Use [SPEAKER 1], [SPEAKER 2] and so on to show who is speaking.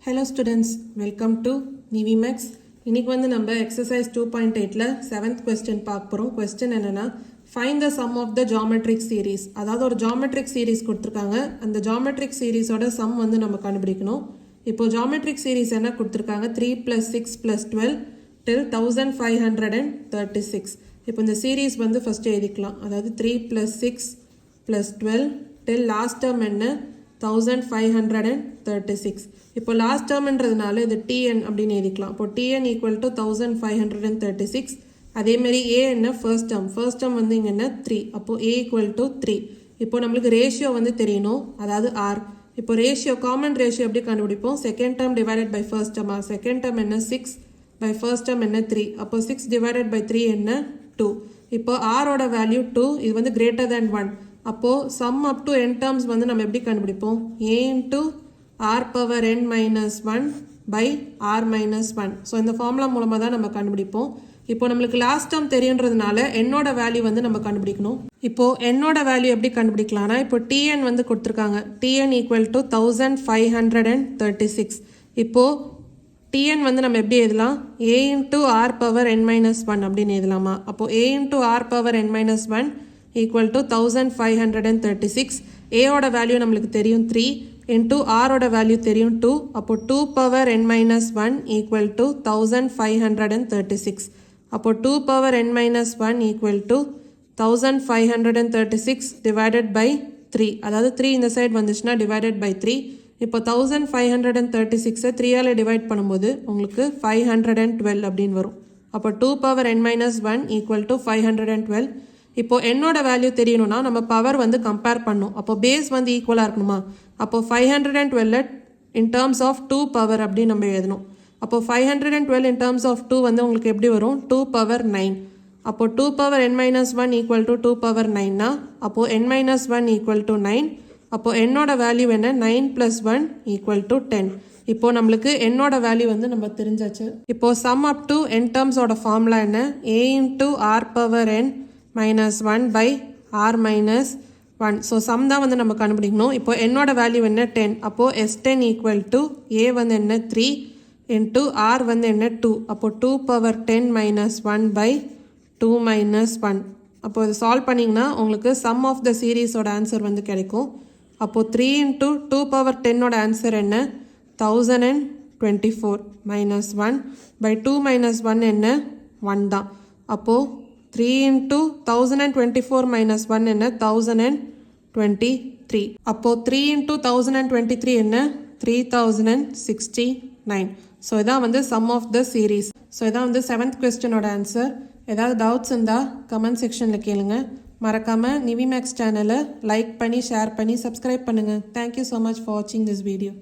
[SPEAKER 1] Hello students, welcome to NiveMaths. இன்னைக்கு வந்து நம்ம exercise 2.8ல 7th question பார்க்க போறோம். question என்னன்னா find the sum of the geometric series. அதாவது ஒரு geometric series கொடுத்திருக்காங்க. அந்த geometric series ஓட sum வந்து நம்ம கண்டுபிடிக்கணும். இப்போ geometric series என்ன கொடுத்திருக்காங்க 3 plus 6 plus 12 till 1536. இப்போ இந்த series வந்து first எழுதிக்கலாம். அதாவது 3 plus 6 plus 12 till last term என்ன 1536. இப்போ last term என்றதுனால இது tn அப்படின்னு எழுதிக்கலாம். இப்போ tn equal to 1536. அதே மாதிரி a என்ன first term வந்து இங்க என்ன 3. அப்போ a equal to 3. இப்போ நம்மளுக்கு ரேஷியோ வந்து தெரியணும், அதாவது r. இப்போ ரேஷியோ காமன் ரேஷியோ எப்படி கண்டுபிடிப்போம்? Second term divided by first term. Second term என்ன 6 by first term என்ன 3. அப்போ 6 divided by 3 என்ன 2. இப்போ r ஓட வேல்யூ 2, இது வந்து greater than 1. அப்போ sum up to n terms வந்து நம்ம எப்படி கண்டுபிடிப்போம்? a into r power n minus 1 by r minus 1. So இந்த ஃபார்முலா மூலமாக தான் நம்ம கண்டுபிடிப்போம். இப்போ நம்மளுக்கு லாஸ்ட் டேர்ம் தெரியுன்றதுனால என்னோட வேல்யூ வந்து நம்ம கண்டுபிடிக்கணும். இப்போ என்னோட வேல்யூ எப்படி கண்டுபிடிக்கலாம்னா, இப்போ tn வந்து கொடுத்துருக்காங்க. tn equal to 1536. இப்போ tn வந்து நம்ம எப்படி எழுதலாம்? a into r power n minus 1 அப்படின்னு எழுதலாமா? அப்போ a into r power n minus 1 equal to 1536. a ஓட வேல்யூ நம்மளுக்கு தெரியும் 3 into r ஓட வேல்யூ தெரியும் 2. அப்போ 2 power n minus 1 equal to 1536. அப்போ 2 power n minus 1 equal to 1536 divided by 3. அதாவது 3 இந்த சைடு வந்துச்சுன்னா divided by 3. இப்போ 1536 3 ஆல டிவைட் பண்ணும்போது உங்களுக்கு 512 அப்படின்னு வரும். அப்போ 2 power n minus 1 equal to 512. இப்போ என்னோட வேல்யூ தெரியணும்னா நம்ம பவர் வந்து கம்பேர் பண்ணும். அப்போ பேஸ் வந்து ஈக்குவலாக இருக்கணுமா? அப்போ 512 in terms of 2 power அப்படி நம்ம எழுதணும். அப்போ 512 in terms of 2 வந்து உங்களுக்கு எப்படி வரும்? 2 power 9. அப்போ 2 power n minus 1 equal to 2 power 9னா அப்போ n minus 1 equal to 9. அப்போ என்னோட வேல்யூ என்ன? 9 plus 1 equal to 10. இப்போ நம்மளுக்கு என்னோட வேல்யூ வந்து நம்ம தெரிஞ்சாச்சு. இப்போ sum up to n terms ஓட ஃபார்முலா என்ன? a into r power n minus 1 by r minus 1. So sum தான் வந்து நம்ம கண்டுபிடிக்கணும். இப்போ என்னோட வேல்யூ என்ன 10. அப்போது s10 equal to a வந்து என்ன 3 into r வந்து என்ன 2. அப்போ 2 power 10 minus 1 by 2 minus 1. அப்போ இது சால்வ் பண்ணிங்கன்னா உங்களுக்கு சம் ஆஃப் த சீரீஸோட ஆன்சர் வந்து கிடைக்கும். அப்போது 3 into 2 power 10ஓட ஆன்சர் என்ன 1024 minus 1 by 2 minus 1 என்ன 1 தான். அப்போது 3 into 1024 minus 1 என்ன 1023. அப்போ 3 into 1023 என்ன 3069. ஸோ இதான் வந்து sum of the series. So இதான் வந்து 7th questionோட ஆன்சர். ஏதாவது டவுட்ஸ் இருந்தால் கமெண்ட் செக்ஷனில் கேளுங்க. மறக்காமல் NiveMaths சேனலை லைக் பண்ணி ஷேர் பண்ணி சப்ஸ்கிரைப் பண்ணுங்கள். தேங்க்யூ ஸோ மச் ஃபார் வாட்சிங் திஸ் வீடியோ.